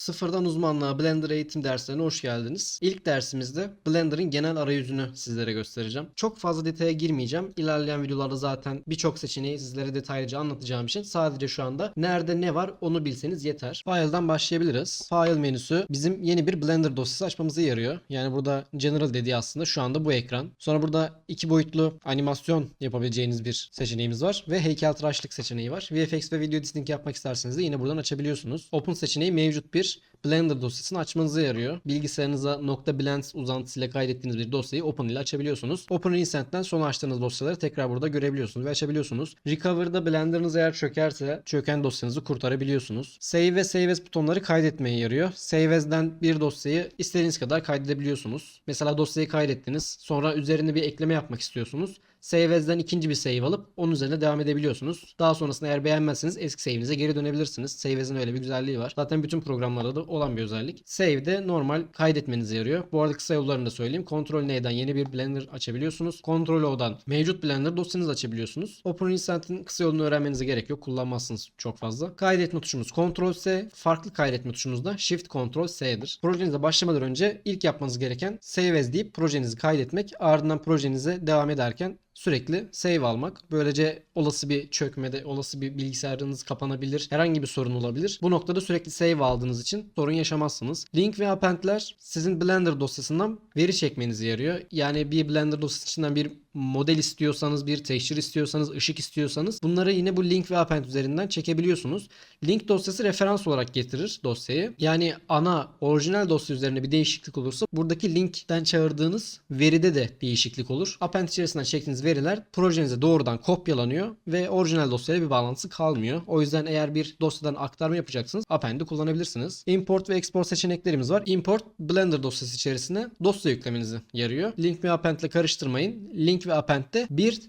Sıfırdan uzmanlığa Blender eğitim derslerine hoş geldiniz. İlk dersimizde Blender'ın genel arayüzünü sizlere göstereceğim. Çok fazla detaya girmeyeceğim. İlerleyen videolarda zaten birçok seçeneği sizlere detaylıca anlatacağım için sadece şu anda nerede ne var onu bilseniz yeter. File'dan başlayabiliriz. File menüsü bizim yeni bir Blender dosyası açmamıza yarıyor. Yani burada General dediği aslında şu anda bu ekran. Sonra burada iki boyutlu animasyon yapabileceğiniz bir seçeneğimiz var ve heykeltıraşlık seçeneği var. VFX ve video editing yapmak isterseniz de yine buradan açabiliyorsunuz. Open seçeneği mevcut bir Blender dosyasını açmanıza yarıyor. Bilgisayarınıza .blend uzantısıyla kaydettiğiniz bir dosyayı Open ile açabiliyorsunuz. Open Recent'ten sonra açtığınız dosyaları tekrar burada görebiliyorsunuz ve açabiliyorsunuz. Recover'da Blender'ınız eğer çökerse çöken dosyanızı kurtarabiliyorsunuz. Save ve Save As butonları kaydetmeye yarıyor. Save As'den bir dosyayı istediğiniz kadar kaydedebiliyorsunuz. Mesela dosyayı kaydettiniz. Sonra üzerine bir ekleme yapmak istiyorsunuz. Save As'den ikinci bir save alıp onun üzerine devam edebiliyorsunuz. Daha sonrasında eğer beğenmezseniz eski save'inize geri dönebilirsiniz. Save As'in öyle bir güzelliği var. Zaten bütün programlarda da olan bir özellik. Save'de normal kaydetmenize yarıyor. Bu arada kısa yollarını da söyleyeyim. Ctrl-N'den yeni bir Blender açabiliyorsunuz. Ctrl-O'dan mevcut Blender dosyanızı açabiliyorsunuz. Open Recent'in kısa yolunu öğrenmenize gerek yok. Kullanmazsınız çok fazla. Kaydetme tuşumuz Ctrl-S. Farklı kaydetme tuşumuz da Shift-Ctrl-S'dir. Projenize başlamadan önce ilk yapmanız gereken Save As deyip projenizi kaydetmek. Ardından projenize devam ederken sürekli save almak. Böylece olası bir çökmede, olası bir bilgisayarınız kapanabilir. Herhangi bir sorun olabilir. Bu noktada sürekli save aldığınız için sorun yaşamazsınız. Link ve appendler sizin Blender dosyasından veri çekmenize yarıyor. Yani bir Blender dosyası içinden bir model istiyorsanız, bir texture istiyorsanız, ışık istiyorsanız bunları yine bu link ve append üzerinden çekebiliyorsunuz. Link dosyası referans olarak getirir dosyayı. Yani ana orijinal dosya üzerine bir değişiklik olursa buradaki linkten çağırdığınız veride de değişiklik olur. Append içerisinden çektiğiniz veriler projenize doğrudan kopyalanıyor ve orijinal dosyayla bir bağlantısı kalmıyor. O yüzden eğer bir dosyadan aktarma yapacaksınız append'i kullanabilirsiniz. Import ve export seçeneklerimiz var. Import Blender dosyası içerisine dosya yüklemenizi yarıyor. Link ve append ile karıştırmayın. Link ve append'de bir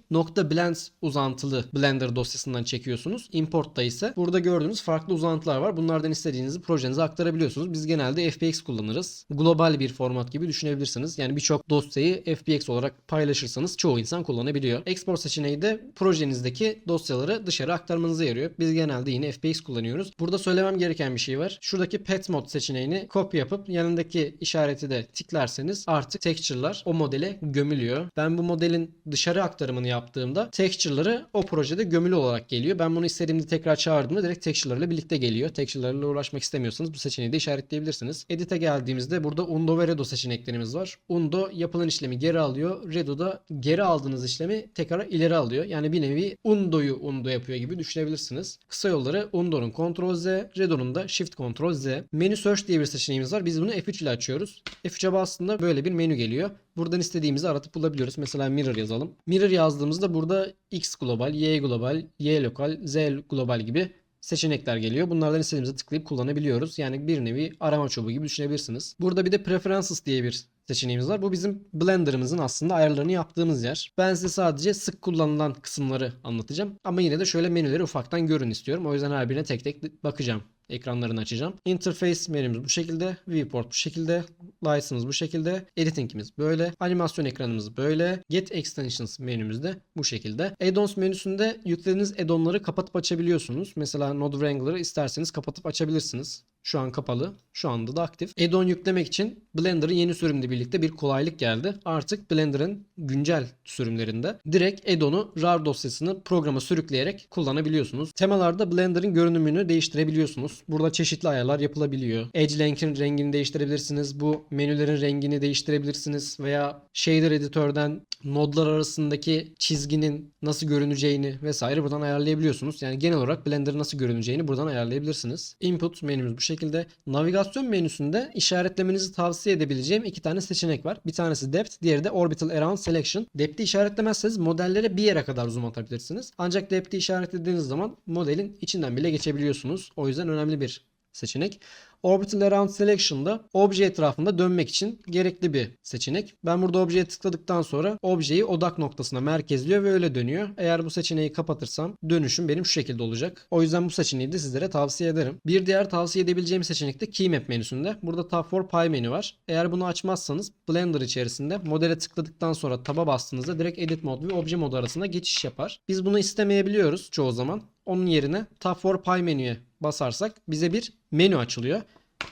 .blend uzantılı Blender dosyasından çekiyorsunuz. Import'ta ise burada gördüğünüz farklı uzantılar var. Bunlardan istediğinizi projenize aktarabiliyorsunuz. Biz genelde FBX kullanırız. Global bir format gibi düşünebilirsiniz. Yani birçok dosyayı FBX olarak paylaşırsanız çoğu insan kullanabiliyor. Export seçeneği de projenizdeki dosyaları dışarı aktarmanıza yarıyor. Biz genelde yine FBX kullanıyoruz. Burada söylemem gereken bir şey var. Şuradaki Pet Mode seçeneğini kopya yapıp yanındaki işareti de tıklarsanız artık texture'lar o modele gömülüyor. Ben bu modelin dışarı aktarımını yaptığımda texture'ları o projede gömülü olarak geliyor. Ben bunu istediğimde tekrar çağırdığımda direkt texture'larla birlikte geliyor. Texture'larla uğraşmak istemiyorsanız bu seçeneği de işaretleyebilirsiniz. Edit'e geldiğimizde burada Undo ve Redo seçeneklerimiz var. Undo yapılan işlemi geri alıyor. Redo da geri aldığınız işlemi tekrar ileri alıyor. Yani bir nevi Undo'yu Undo yapıyor gibi düşünebilirsiniz. Kısa yolları Undo'nun Ctrl-Z, Redo'nun da Shift-Ctrl-Z. Menü Search diye bir seçeneğimiz var. Biz bunu F3 ile açıyoruz. F3'e bastığında böyle bir menü geliyor. Buradan istediğimizi aratıp bulabiliyoruz. Mesela mirror yazalım. Mirror yazdığımızda burada X global, Y global, Y lokal, Z global gibi seçenekler geliyor. Bunlardan istediğimizi tıklayıp kullanabiliyoruz. Yani bir nevi arama çubuğu gibi düşünebilirsiniz. Burada bir de Preferences diye bir seçeneğimiz var. Bu bizim Blender'ımızın aslında ayarlarını yaptığımız yer. Ben size sadece sık kullanılan kısımları anlatacağım. Ama yine de şöyle menüleri ufaktan görün istiyorum. O yüzden her birine tek tek bakacağım. Ekranlarını açacağım. Interface menümüz bu şekilde. Viewport bu şekilde. License bu şekilde. Editing'imiz böyle. Animasyon ekranımız böyle. Get Extensions menümüz de bu şekilde. Add-ons menüsünde yüklediğiniz add-onları kapatıp açabiliyorsunuz. Mesela Node Wrangler'ı isterseniz kapatıp açabilirsiniz. Şu an kapalı. Şu anda da aktif. Add-on yüklemek için Blender'ın yeni sürümüyle birlikte bir kolaylık geldi. Artık Blender'ın güncel sürümlerinde direkt add-on'u RAR dosyasını programa sürükleyerek kullanabiliyorsunuz. Temalarda Blender'ın görünümünü değiştirebiliyorsunuz. Burada çeşitli ayarlar yapılabiliyor. Edge Lank'in rengini değiştirebilirsiniz. Bu menülerin rengini değiştirebilirsiniz. Veya Shader editörden nodlar arasındaki çizginin nasıl görüneceğini vesaire buradan ayarlayabiliyorsunuz. Yani genel olarak Blender'ın nasıl görüneceğini buradan ayarlayabilirsiniz. Input menümüz bu şekilde. Navigasyon menüsünde işaretlemenizi tavsiye edebileceğim iki tane seçenek var. Bir tanesi Depth, diğeri de Orbital Around Selection. Depth'i işaretlemezseniz modellere bir yere kadar zoom atabilirsiniz. Ancak Depth'i işaretlediğiniz zaman modelin içinden bile geçebiliyorsunuz. O yüzden önemli bir seçenek. Orbital Around Selection'da obje etrafında dönmek için gerekli bir seçenek. Ben burada objeye tıkladıktan sonra objeyi odak noktasına merkezliyor ve öyle dönüyor. Eğer bu seçeneği kapatırsam dönüşüm benim şu şekilde olacak. O yüzden bu seçeneği de sizlere tavsiye ederim. Bir diğer tavsiye edebileceğim seçenek de Keymap menüsünde. Burada Tab for Pi menü var. Eğer bunu açmazsanız Blender içerisinde modele tıkladıktan sonra taba bastığınızda direkt Edit Mode ve Obje Mode arasında geçiş yapar. Biz bunu istemeyebiliyoruz çoğu zaman. Onun yerine Tab for Pi menüye basarsak bize bir menü açılıyor.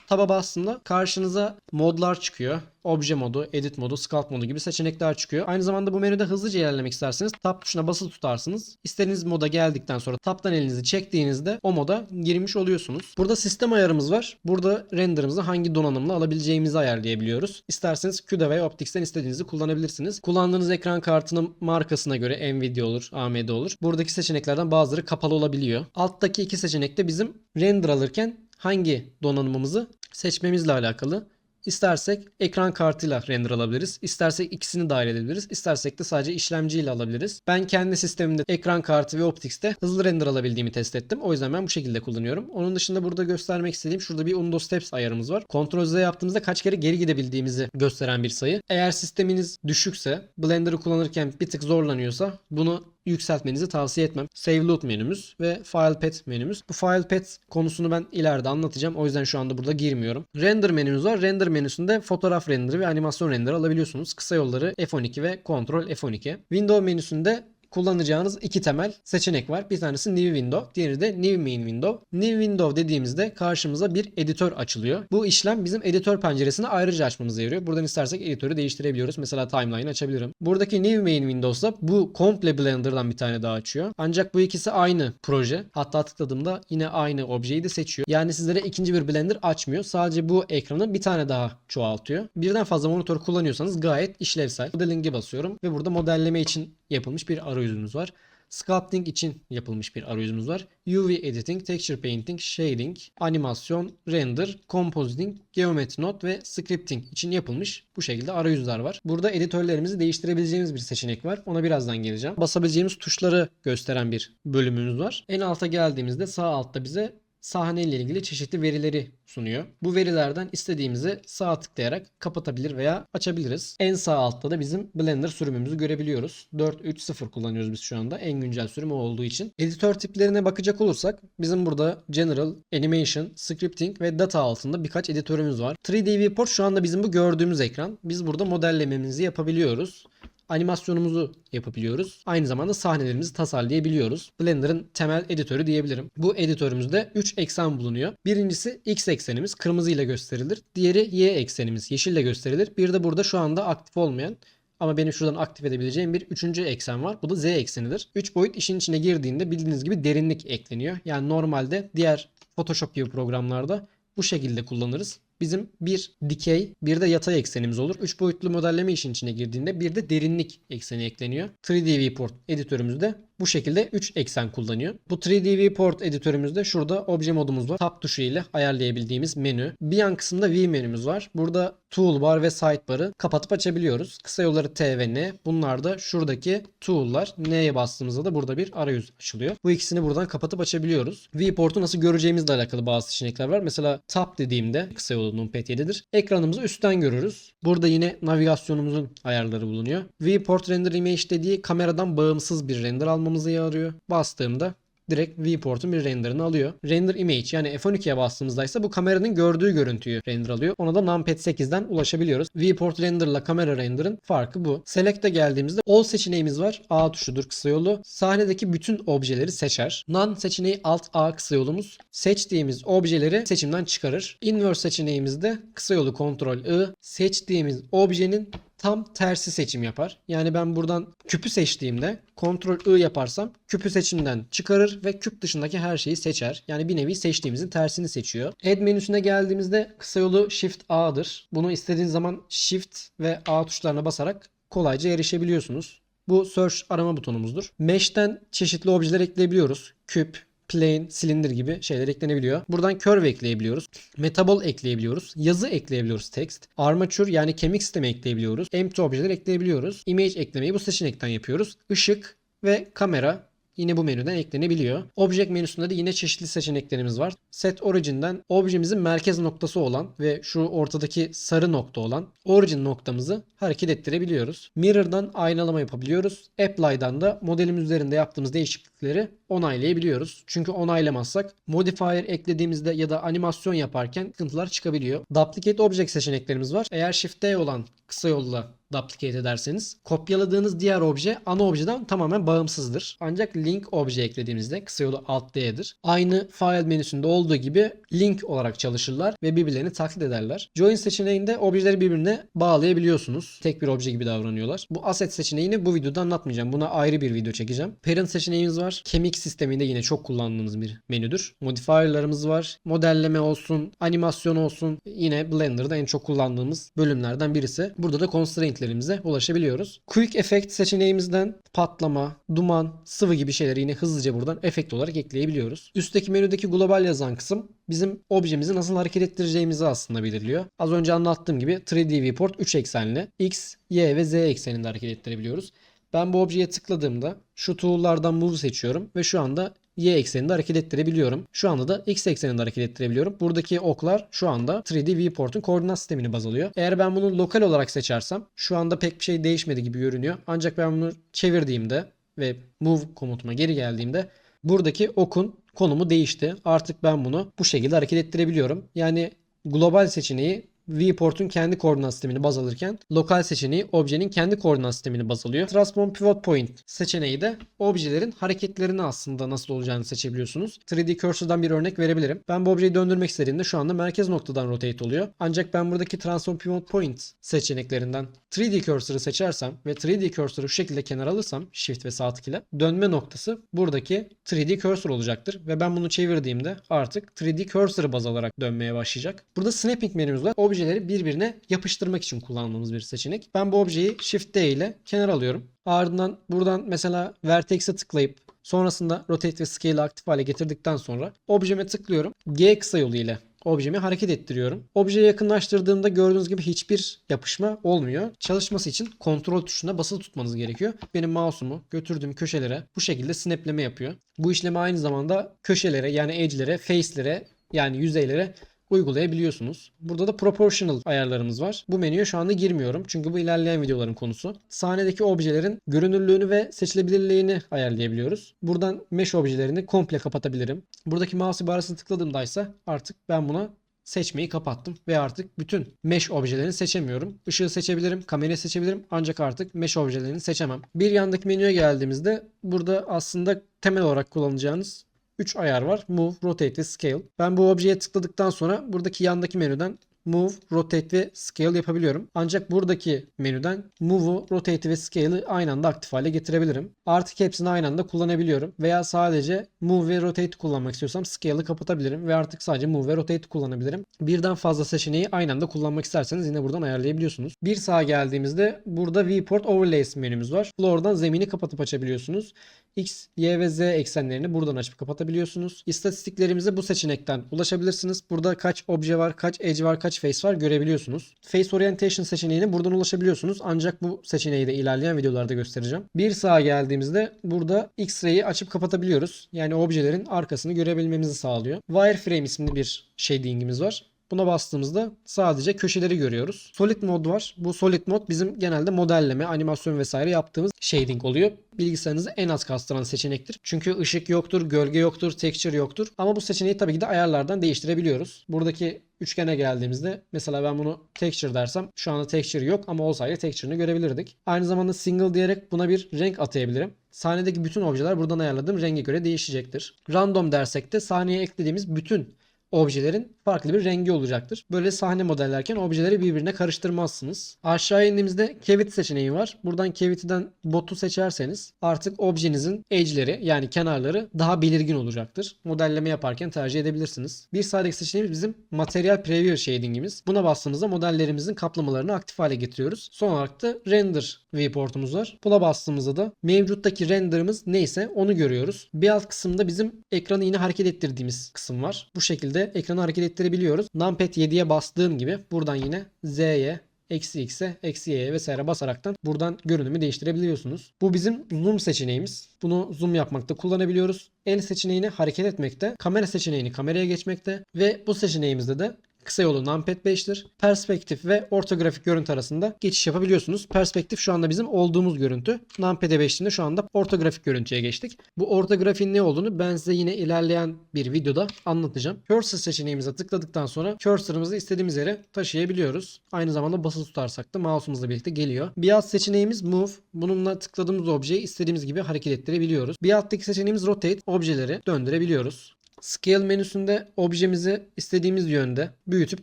Taba bastığında karşınıza modlar çıkıyor. Obje modu, edit modu, sculpt modu gibi seçenekler çıkıyor. Aynı zamanda bu menüde hızlıca ilerlemek isterseniz tab tuşuna basılı tutarsınız. İstediğiniz moda geldikten sonra tab'tan elinizi çektiğinizde o moda girmiş oluyorsunuz. Burada sistem ayarımız var. Burada renderımızı hangi donanımla alabileceğimizi ayarlayabiliyoruz. İsterseniz CUDA veya Optics'ten istediğinizi kullanabilirsiniz. Kullandığınız ekran kartının markasına göre Nvidia olur, AMD olur. Buradaki seçeneklerden bazıları kapalı olabiliyor. Alttaki iki seçenek de bizim render alırken hangi donanımımızı seçmemizle alakalı. İstersek ekran kartıyla render alabiliriz. İstersek ikisini dahil edebiliriz. İstersek de sadece işlemciyle alabiliriz. Ben kendi sistemimde ekran kartı ve Optics'te hızlı render alabildiğimi test ettim. O yüzden ben bu şekilde kullanıyorum. Onun dışında burada göstermek istediğim şurada bir Undo Steps ayarımız var. Ctrl Z yaptığımızda kaç kere geri gidebildiğimizi gösteren bir sayı. Eğer sisteminiz düşükse, Blender'ı kullanırken bir tık zorlanıyorsa bunu yükseltmenizi tavsiye etmem. Save Loot menümüz ve File Path menümüz. Bu File Path konusunu ben ileride anlatacağım. O yüzden şu anda burada girmiyorum. Render menümüz var. Render menüsünde fotoğraf renderi ve animasyon renderi alabiliyorsunuz. Kısa yolları F12 ve Ctrl F12. Window menüsünde kullanacağınız iki temel seçenek var. Bir tanesi New Window, diğeri de New Main Window. New Window dediğimizde karşımıza bir editör açılıyor. Bu işlem bizim editör penceresini ayrıca açmamıza yarıyor. Buradan istersek editörü değiştirebiliyoruz. Mesela timeline açabilirim. Buradaki New Main Windows'da bu komple Blender'dan bir tane daha açıyor. Ancak bu ikisi aynı proje. Hatta tıkladığımda yine aynı objeyi de seçiyor. Yani sizlere ikinci bir Blender açmıyor. Sadece bu ekranı bir tane daha çoğaltıyor. Birden fazla monitör kullanıyorsanız gayet işlevsel. Modeling'e basıyorum ve burada modelleme için yapılmış bir arayüzümüz var. Sculpting için yapılmış bir arayüzümüz var. UV Editing, Texture Painting, Shading, Animasyon, Render, Compositing, Geometry Node ve Scripting için yapılmış bu şekilde arayüzler var. Burada editörlerimizi değiştirebileceğimiz bir seçenek var. Ona birazdan geleceğim. Basabileceğimiz tuşları gösteren bir bölümümüz var. En alta geldiğimizde sağ altta bize sahne ile ilgili çeşitli verileri sunuyor. Bu verilerden istediğimizi sağ tıklayarak kapatabilir veya açabiliriz. En sağ altta da bizim Blender sürümümüzü görebiliyoruz. 4.3.0 kullanıyoruz biz şu anda. En güncel sürüm o olduğu için. Editör tiplerine bakacak olursak bizim burada General, Animation, Scripting ve Data altında birkaç editörümüz var. 3D Viewport şu anda bizim bu gördüğümüz ekran. Biz burada modellememizi yapabiliyoruz. Animasyonumuzu yapabiliyoruz. Aynı zamanda sahnelerimizi tasarlayabiliyoruz. Blender'ın temel editörü diyebilirim. Bu editörümüzde 3 eksen bulunuyor. Birincisi X eksenimiz kırmızı ile gösterilir. Diğeri Y eksenimiz yeşil ile gösterilir. Bir de burada şu anda aktif olmayan ama benim şuradan aktif edebileceğim bir üçüncü eksen var. Bu da Z eksenidir. 3 boyut işin içine girdiğinde bildiğiniz gibi derinlik ekleniyor. Yani normalde diğer Photoshop gibi programlarda bu şekilde kullanırız. Bizim bir dikey, bir de yatay eksenimiz olur. 3 boyutlu modelleme işin içine girdiğinde bir de derinlik ekseni ekleniyor. 3D Viewport editörümüzde bu şekilde 3 eksen kullanıyor. Bu 3D Viewport editörümüzde şurada obje modumuz var. Tab tuşu ile ayarlayabildiğimiz menü. Bir yan kısımda View menümüz var. Burada toolbar ve sidebar'ı kapatıp açabiliyoruz. Kısa yolları T ve N. Bunlar da şuradaki tool'lar. N'ye bastığımızda da burada bir arayüz açılıyor. Bu ikisini buradan kapatıp açabiliyoruz. Viewport'u nasıl göreceğimizle alakalı bazı seçenekler var. Mesela tab dediğimde kısa yolu Numpad 7'dir. Ekranımızı üstten görürüz. Burada yine navigasyonumuzun ayarları bulunuyor. Viewport Render Image dediği kameradan bağımsız bir render almamızı yarıyor. Bastığımda direkt viewport'un bir renderini alıyor. Render image yani F12'ye bastığımızda ise bu kameranın gördüğü görüntüyü render alıyor. Ona da numpad 8'den ulaşabiliyoruz. Viewport render ile kamera render'ın farkı bu. Select'e geldiğimizde all seçeneğimiz var. A tuşudur kısa yolu. Sahnedeki bütün objeleri seçer. None seçeneği alt A kısa yolumuz. Seçtiğimiz objeleri seçimden çıkarır. Inverse seçeneğimizde kısa yolu Ctrl I. Seçtiğimiz objenin tam tersi seçim yapar. Yani ben buradan küpü seçtiğimde Ctrl I yaparsam küpü seçimden çıkarır ve küp dışındaki her şeyi seçer. Yani bir nevi seçtiğimizin tersini seçiyor. Add menüsüne geldiğimizde kısa yolu Shift A'dır. Bunu istediğiniz zaman Shift ve A tuşlarına basarak kolayca erişebiliyorsunuz. Bu search arama butonumuzdur. Mesh'ten çeşitli objeler ekleyebiliyoruz. Küp, plane, silindir gibi şeyler eklenebiliyor. Buradan curve ekleyebiliyoruz. Metabol ekleyebiliyoruz. Yazı ekleyebiliyoruz text. Armature yani kemik sistemi ekleyebiliyoruz. Empty objeler ekleyebiliyoruz. Image eklemeyi bu seçenekten yapıyoruz. Işık ve kamera yine bu menüden eklenebiliyor. Object menüsünde de yine çeşitli seçeneklerimiz var. Set Origin'den objemizin merkez noktası olan ve şu ortadaki sarı nokta olan origin noktamızı hareket ettirebiliyoruz. Mirror'dan aynalama yapabiliyoruz. Apply'dan da modelimiz üzerinde yaptığımız değişiklikleri onaylayabiliyoruz. Çünkü onaylamazsak modifier eklediğimizde ya da animasyon yaparken sıkıntılar çıkabiliyor. Duplicate Object seçeneklerimiz var. Eğer Shift D olan kısa yolla duplicate ederseniz kopyaladığınız diğer obje ana objeden tamamen bağımsızdır. Ancak link obje eklediğimizde kısa yolu Alt D'dir. Aynı file menüsünde olduğu gibi link olarak çalışırlar ve birbirlerini taklit ederler. Join seçeneğinde objeleri birbirine bağlayabiliyorsunuz. Tek bir obje gibi davranıyorlar. Bu asset seçeneğini bu videoda anlatmayacağım. Buna ayrı bir video çekeceğim. Parent seçeneğimiz var. Kemik sisteminde yine çok kullandığımız bir menüdür. Modifier'larımız var. Modelleme olsun, animasyon olsun. Yine Blender'da en çok kullandığımız bölümlerden birisi. Burada da constraint'lerimize ulaşabiliyoruz. Quick Effect seçeneğimizden patlama, duman, sıvı gibi şeyleri yine hızlıca buradan efekt olarak ekleyebiliyoruz. Üstteki menüdeki global yazan kısım bizim objemizi nasıl hareket ettireceğimizi aslında belirliyor. Az önce anlattığım gibi 3D viewport 3 eksenli. X, Y ve Z ekseninde hareket ettirebiliyoruz. Ben bu objeye tıkladığımda şu tool'lardan move seçiyorum ve şu anda Y ekseninde hareket ettirebiliyorum. Şu anda da X ekseninde hareket ettirebiliyorum. Buradaki oklar şu anda 3D viewport'un koordinat sistemini baz alıyor. Eğer ben bunu lokal olarak seçersem şu anda pek bir şey değişmedi gibi görünüyor. Ancak ben bunu çevirdiğimde ve move komutuma geri geldiğimde buradaki okun konumu değişti. Artık ben bunu bu şekilde hareket ettirebiliyorum. Yani global seçeneği viewport'un kendi koordinat sistemini baz alırken lokal seçeneği objenin kendi koordinat sistemini baz alıyor. Transform Pivot Point seçeneği de objelerin hareketlerini aslında nasıl olacağını seçebiliyorsunuz. 3D Cursor'dan bir örnek verebilirim. Ben bu objeyi döndürmek istediğimde şu anda merkez noktadan rotate oluyor. Ancak ben buradaki Transform Pivot Point seçeneklerinden 3D Cursor'ı seçersem ve 3D Cursor'ı şu şekilde kenara alırsam Shift ve sağ tık ile dönme noktası buradaki 3D Cursor olacaktır ve ben bunu çevirdiğimde artık 3D Cursor'ı baz alarak dönmeye başlayacak. Burada Snapping menümüz var. Objeleri birbirine yapıştırmak için kullandığımız bir seçenek. Ben bu objeyi Shift D ile kenara alıyorum. Ardından buradan mesela Vertex'e tıklayıp sonrasında Rotate ve Scale'ı aktif hale getirdikten sonra objeme tıklıyorum. G kısa yolu ile objemi hareket ettiriyorum. Objeye yakınlaştırdığımda gördüğünüz gibi hiçbir yapışma olmuyor. Çalışması için kontrol tuşuna basılı tutmanız gerekiyor. Benim mouse'umu götürdüğüm köşelere bu şekilde snapleme yapıyor. Bu işlemi aynı zamanda köşelere yani edge'lere, face'lere yani yüzeylere uygulayabiliyorsunuz. Burada da proportional ayarlarımız var. Bu menüye şu anda girmiyorum. Çünkü bu ilerleyen videoların konusu. Sahnedeki objelerin görünürlüğünü ve seçilebilirliğini ayarlayabiliyoruz. Buradan mesh objelerini komple kapatabilirim. Buradaki mouse ibaresini tıkladığımda ise artık ben buna seçmeyi kapattım ve artık bütün mesh objelerini seçemiyorum. Işığı seçebilirim, kamerayı seçebilirim ancak artık mesh objelerini seçemem. Bir yandaki menüye geldiğimizde burada aslında temel olarak kullanacağınız 3 ayar var. Move, Rotate ve Scale. Ben bu objeye tıkladıktan sonra buradaki yandaki menüden Move, Rotate ve Scale yapabiliyorum. Ancak buradaki menüden Move'u, Rotate ve Scale'ı aynı anda aktif hale getirebilirim. Artık hepsini aynı anda kullanabiliyorum. Veya sadece Move ve Rotate kullanmak istiyorsam Scale'ı kapatabilirim ve artık sadece Move ve Rotate kullanabilirim. Birden fazla seçeneği aynı anda kullanmak isterseniz yine buradan ayarlayabiliyorsunuz. Bir sağa geldiğimizde burada Viewport Overlays menümüz var. Floor'dan zemini kapatıp açabiliyorsunuz. X, Y ve Z eksenlerini buradan açıp kapatabiliyorsunuz. İstatistiklerimize bu seçenekten ulaşabilirsiniz. Burada kaç obje var, kaç edge var, kaç face var görebiliyorsunuz. Face Orientation seçeneğine buradan ulaşabiliyorsunuz. Ancak bu seçeneği de ilerleyen videolarda göstereceğim. Bir sağa geldiğimizde burada X-ray'i açıp kapatabiliyoruz. Yani objelerin arkasını görebilmemizi sağlıyor. Wireframe isimli bir shading'imiz var. Buna bastığımızda sadece köşeleri görüyoruz. Solid Mode var. Bu Solid Mode bizim genelde modelleme, animasyon vesaire yaptığımız shading oluyor. Bilgisayarınızı en az kastıran seçenektir. Çünkü ışık yoktur, gölge yoktur, texture yoktur. Ama bu seçeneği tabii ki de ayarlardan değiştirebiliyoruz. Buradaki üçgene geldiğimizde mesela ben bunu texture dersem şu anda texture yok ama olsaydı texture'ını görebilirdik. Aynı zamanda single diyerek buna bir renk atayabilirim. Sahnedeki bütün objeler buradan ayarladığım renge göre değişecektir. Random dersek de sahneye eklediğimiz bütün objelerin farklı bir rengi olacaktır. Böyle sahne modellerken objeleri birbirine karıştırmazsınız. Aşağı indiğimizde Cavity seçeneği var. Buradan Cavity'den botu seçerseniz artık objenizin edge'leri yani kenarları daha belirgin olacaktır. Modelleme yaparken tercih edebilirsiniz. Bir sağdaki seçeneğimiz bizim Material Preview Shading'imiz. Buna bastığımızda modellerimizin kaplamalarını aktif hale getiriyoruz. Son olarak da Render viewport'umuz var. Buna bastığımızda da mevcuttaki render'ımız neyse onu görüyoruz. Bir alt kısımda bizim ekranı yine hareket ettirdiğimiz kısım var. Bu şekilde ekranı hareket ettirebiliyoruz. Numpad 7'ye bastığım gibi buradan yine Z'ye, eksi X'e, eksi Y'ye vesaire basaraktan buradan görünümü değiştirebiliyorsunuz. Bu bizim zoom seçeneğimiz. Bunu zoom yapmakta kullanabiliyoruz. El seçeneğini hareket etmekte, kamera seçeneğini kameraya geçmekte ve bu seçeneğimizde de Kısa yolu Numpad 5'tir. Perspektif ve ortografik görüntü arasında geçiş yapabiliyorsunuz. Perspektif şu anda bizim olduğumuz görüntü. Numpad 5'te şu anda ortografik görüntüye geçtik. Bu ortografinin ne olduğunu ben size yine ilerleyen bir videoda anlatacağım. Cursor seçeneğimize tıkladıktan sonra cursor'ımızı istediğimiz yere taşıyabiliyoruz. Aynı zamanda basılı tutarsak da mouse'umuzla birlikte geliyor. Bir alt seçeneğimiz Move. Bununla tıkladığımız objeyi istediğimiz gibi hareket ettirebiliyoruz. Bir alttaki seçeneğimiz Rotate. Objeleri döndürebiliyoruz. Scale menüsünde objemizi istediğimiz yönde büyütüp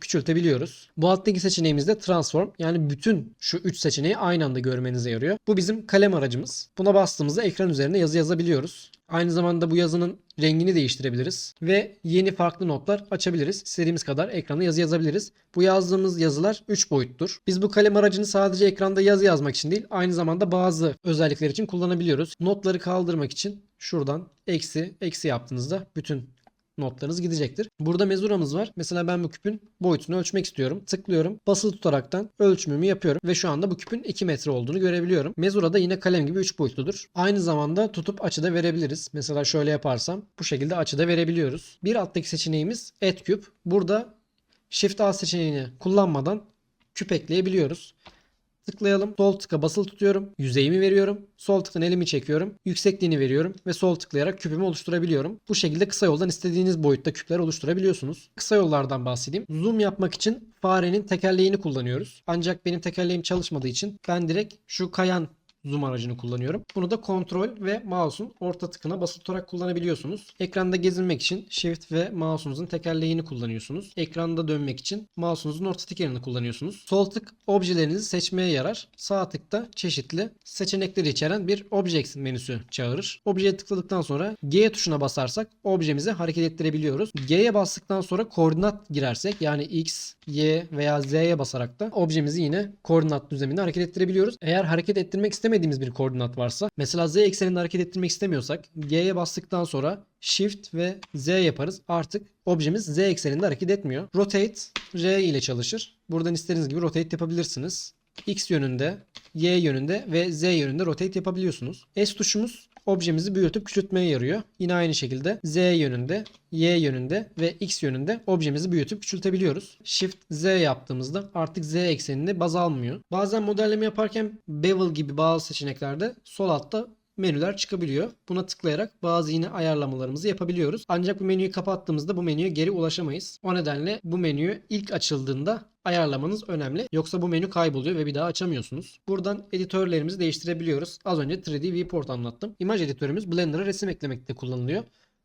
küçültebiliyoruz. Bu alttaki seçeneğimiz de Transform. Yani bütün şu 3 seçeneği aynı anda görmenize yarıyor. Bu bizim kalem aracımız. Buna bastığımızda ekran üzerine yazı yazabiliyoruz. Aynı zamanda bu yazının rengini değiştirebiliriz ve yeni farklı notlar açabiliriz. İstediğimiz kadar ekranda yazı yazabiliriz. Bu yazdığımız yazılar 3 boyuttur. Biz bu kalem aracını sadece ekranda yazı yazmak için değil, aynı zamanda bazı özellikler için kullanabiliyoruz. Notları kaldırmak için şuradan eksi yaptığınızda bütün notlarınız gidecektir. Burada mezuramız var. Mesela ben bu küpün boyutunu ölçmek istiyorum. Tıklıyorum. Basılı tutaraktan ölçümümü yapıyorum ve şu anda bu küpün 2 metre olduğunu görebiliyorum. Mezura da yine kalem gibi 3 boyutludur. Aynı zamanda tutup açıda verebiliriz. Mesela şöyle yaparsam bu şekilde açıda verebiliyoruz. Bir alttaki seçeneğimiz Add Cube. Burada Shift A seçeneğini kullanmadan küp ekleyebiliyoruz. Tıklayalım. Sol tıka basılı tutuyorum. Yüzeyimi veriyorum. Sol tıktan elimi çekiyorum. Yüksekliğini veriyorum ve sol tıklayarak küpümü oluşturabiliyorum. Bu şekilde kısa yoldan istediğiniz boyutta küpler oluşturabiliyorsunuz. Kısa yollardan bahsedeyim. Zoom yapmak için farenin tekerleğini kullanıyoruz. Ancak benim tekerleğim çalışmadığı için ben direkt şu kayan zoom aracını kullanıyorum. Bunu da kontrol ve mouse'un orta tıkına basılı tutarak kullanabiliyorsunuz. Ekranda gezinmek için Shift ve mouse'unuzun tekerleğini kullanıyorsunuz. Ekranda dönmek için mouse'unuzun orta tekerini kullanıyorsunuz. Sol tık objelerinizi seçmeye yarar. Sağ tıkta çeşitli seçenekleri içeren bir Objects menüsü çağırır. Objeye tıkladıktan sonra G tuşuna basarsak objemizi hareket ettirebiliyoruz. G'ye bastıktan sonra koordinat girersek yani X, Y veya Z'ye basarak da objemizi yine koordinat düzleminde hareket ettirebiliyoruz. Eğer hareket ettirmek istemediğimiz bir koordinat varsa, mesela Z ekseninde hareket ettirmek istemiyorsak G'ye bastıktan sonra Shift ve Z yaparız. Artık objemiz Z ekseninde hareket etmiyor. Rotate R ile çalışır. Buradan istediğiniz gibi rotate yapabilirsiniz. X yönünde, Y yönünde ve Z yönünde rotate yapabiliyorsunuz. S tuşumuz objemizi büyütüp küçültmeye yarıyor. Yine aynı şekilde Z yönünde, Y yönünde ve X yönünde objemizi büyütüp küçültebiliyoruz. Shift Z yaptığımızda artık Z ekseninde baz almıyor. Bazen modelleme yaparken bevel gibi bazı seçeneklerde sol altta menüler çıkabiliyor. Buna tıklayarak bazı yine ayarlamalarımızı yapabiliyoruz. Ancak bu menüyü kapattığımızda bu menüye geri ulaşamayız. O nedenle bu menüyü ilk açıldığında ayarlamanız önemli. Yoksa bu menü kayboluyor ve bir daha açamıyorsunuz. Buradan editörlerimizi değiştirebiliyoruz. Az önce 3D Viewport anlattım. İmaj editörümüz Blender'a resim eklemekte kullanılıyor.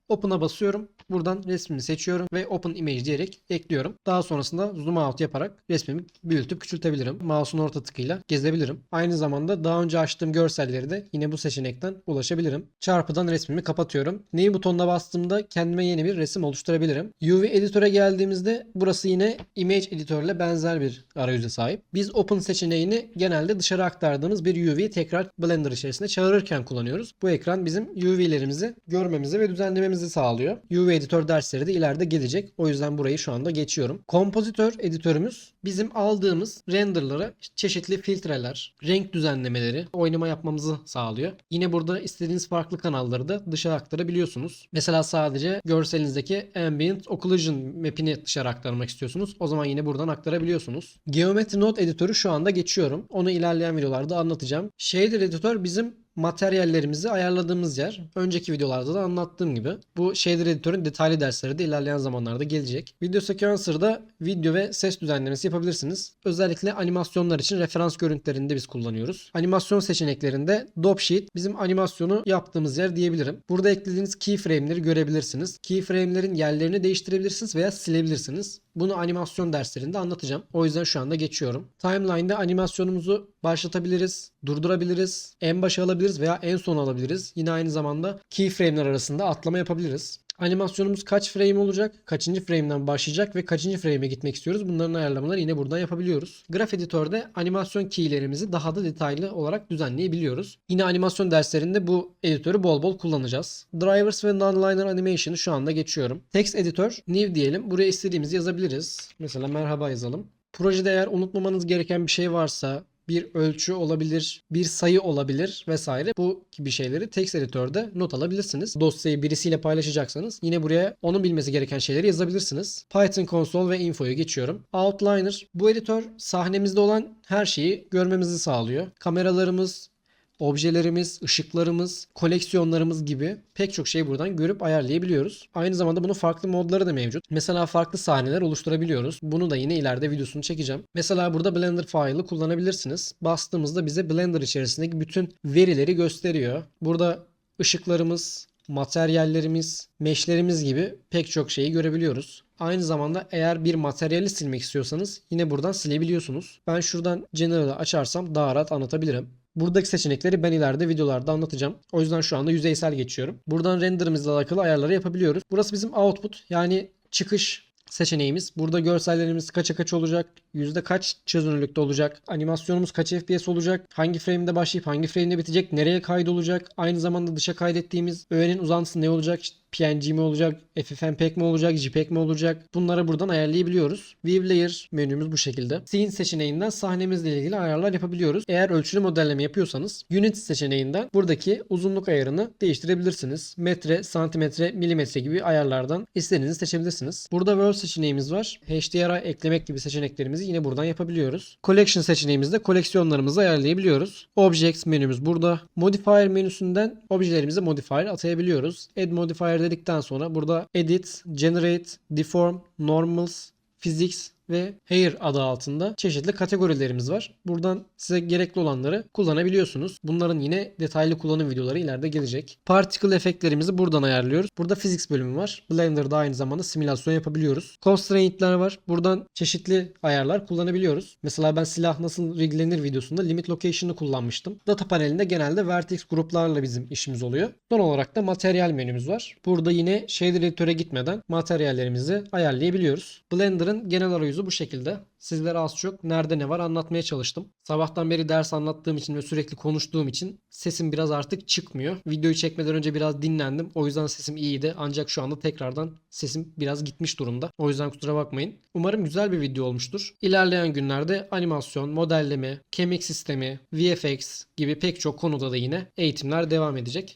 Open'a basıyorum. Buradan resmimi seçiyorum ve Open Image diyerek ekliyorum. Daha sonrasında zoom out yaparak resmimi büyütüp küçültebilirim. Mouse'un orta tıkıyla gezebilirim. Aynı zamanda daha önce açtığım görselleri de yine bu seçenekten ulaşabilirim. Çarpıdan resmimi kapatıyorum. New butonuna bastığımda kendime yeni bir resim oluşturabilirim. UV editöre geldiğimizde burası yine Image editörle benzer bir arayüze sahip. Biz Open seçeneğini genelde dışarı aktardığımız bir UV'yi tekrar Blender içerisinde çağırırken kullanıyoruz. Bu ekran bizim UV'lerimizi görmemizi ve düzenlememizi sağlıyor. UV editör dersleri de ileride gelecek. O yüzden burayı şu anda geçiyorum. Kompozitör editörümüz bizim aldığımız renderlara çeşitli filtreler, renk düzenlemeleri, oynama yapmamızı sağlıyor. Yine burada istediğiniz farklı kanalları da dışarı aktarabiliyorsunuz. Mesela sadece görselinizdeki Ambient Occlusion map'ini dışarı aktarmak istiyorsunuz. O zaman yine buradan aktarabiliyorsunuz. Geometry Node editörü şu anda geçiyorum. Onu ilerleyen videolarda anlatacağım. Shader editör bizim materyallerimizi ayarladığımız yer. Önceki videolarda da anlattığım gibi. Bu shader editörün detaylı dersleri de ilerleyen zamanlarda gelecek. Video Sequencer'da video ve ses düzenlemesi yapabilirsiniz. Özellikle animasyonlar için referans görüntülerinde biz kullanıyoruz. Animasyon seçeneklerinde Dope Sheet bizim animasyonu yaptığımız yer diyebilirim. Burada eklediğiniz keyframe'leri görebilirsiniz. Keyframe'lerin yerlerini değiştirebilirsiniz veya silebilirsiniz. Bunu animasyon derslerinde anlatacağım. O yüzden şu anda geçiyorum. Timeline'da animasyonumuzu başlatabiliriz, durdurabiliriz, en başa alabiliriz veya en sona alabiliriz. Yine aynı zamanda keyframe'ler arasında atlama yapabiliriz. Animasyonumuz kaç frame olacak, kaçıncı frame'den başlayacak ve kaçıncı frame'e gitmek istiyoruz. Bunların ayarlamaları yine buradan yapabiliyoruz. Graph Editör'de animasyon key'lerimizi daha da detaylı olarak düzenleyebiliyoruz. Yine animasyon derslerinde bu editörü bol bol kullanacağız. Drivers ve Nonlinear Animation'ı şu anda geçiyorum. Text Editor, New diyelim. Buraya istediğimizi yazabiliriz. Mesela merhaba yazalım. Projede eğer unutmamanız gereken bir şey varsa bir ölçü olabilir, bir sayı olabilir vesaire. Bu gibi şeyleri text editörde not alabilirsiniz. Dosyayı birisiyle paylaşacaksanız yine buraya onun bilmesi gereken şeyleri yazabilirsiniz. Python Console ve Info'yu geçiyorum. Outliner. Bu editör sahnemizde olan her şeyi görmemizi sağlıyor. Kameralarımız, objelerimiz, ışıklarımız, koleksiyonlarımız gibi pek çok şeyi buradan görüp ayarlayabiliyoruz. Aynı zamanda bunun farklı modları da mevcut. Mesela farklı sahneler oluşturabiliyoruz. Bunu da yine ileride videosunu çekeceğim. Mesela burada Blender file'ı kullanabilirsiniz. Bastığımızda bize Blender içerisindeki bütün verileri gösteriyor. Burada ışıklarımız, materyallerimiz, meshlerimiz gibi pek çok şeyi görebiliyoruz. Aynı zamanda eğer bir materyali silmek istiyorsanız yine buradan silebiliyorsunuz. Ben şuradan General'ı açarsam daha rahat anlatabilirim. Buradaki seçenekleri ben ileride videolarda anlatacağım. O yüzden şu anda yüzeysel geçiyorum. Buradan renderimizle alakalı ayarları yapabiliyoruz. Burası bizim output, yani çıkış seçeneğimiz. Burada görsellerimiz kaça kaç olacak, yüzde kaç çözünürlükte olacak, animasyonumuz kaç FPS olacak, hangi frame'de başlayıp hangi frame'de bitecek, nereye kaydolacak, aynı zamanda dışa kaydettiğimiz öğenin uzantısı ne olacak, PNG mi olacak, FFmpeg mi olacak, JPEG mi olacak, bunları buradan ayarlayabiliyoruz. View Layer menümüz bu şekilde. Scene seçeneğinden sahnemizle ilgili ayarlar yapabiliyoruz. Eğer ölçülü modelleme yapıyorsanız Unit seçeneğinden buradaki uzunluk ayarını değiştirebilirsiniz. Metre, santimetre, milimetre gibi ayarlardan istediğinizi seçebilirsiniz. Burada World seçeneğimiz var. HDRI eklemek gibi seçeneklerimizi yine buradan yapabiliyoruz. Collection seçeneğimizde koleksiyonlarımızı ayarlayabiliyoruz. Objects menümüz burada. Modifier menüsünden objelerimize modifier atayabiliyoruz. Add modifier dedikten sonra burada Edit, Generate, Deform, Normals, Physics ve Hair adı altında çeşitli kategorilerimiz var. Buradan size gerekli olanları kullanabiliyorsunuz. Bunların yine detaylı kullanım videoları ileride gelecek. Particle efektlerimizi buradan ayarlıyoruz. Burada Physics bölümü var. Blender'da aynı zamanda simülasyon yapabiliyoruz. Constraint'ler var. Buradan çeşitli ayarlar kullanabiliyoruz. Mesela ben silah nasıl riglenir videosunda Limit Location'ı kullanmıştım. Data panelinde genelde vertex gruplarla bizim işimiz oluyor. Son olarak da materyal menümüz var. Burada yine shader editöre gitmeden materyallerimizi ayarlayabiliyoruz. Blender'ın genel arayüzü bu şekilde. Sizlere az çok nerede ne var anlatmaya çalıştım. Sabahtan beri ders anlattığım için ve sürekli konuştuğum için sesim biraz artık çıkmıyor. Videoyu çekmeden önce biraz dinlendim. O yüzden sesim iyiydi. Ancak şu anda tekrardan sesim biraz gitmiş durumda. O yüzden kusura bakmayın. Umarım güzel bir video olmuştur. İlerleyen günlerde animasyon, modelleme, kemik sistemi, VFX gibi pek çok konuda da yine eğitimler devam edecek.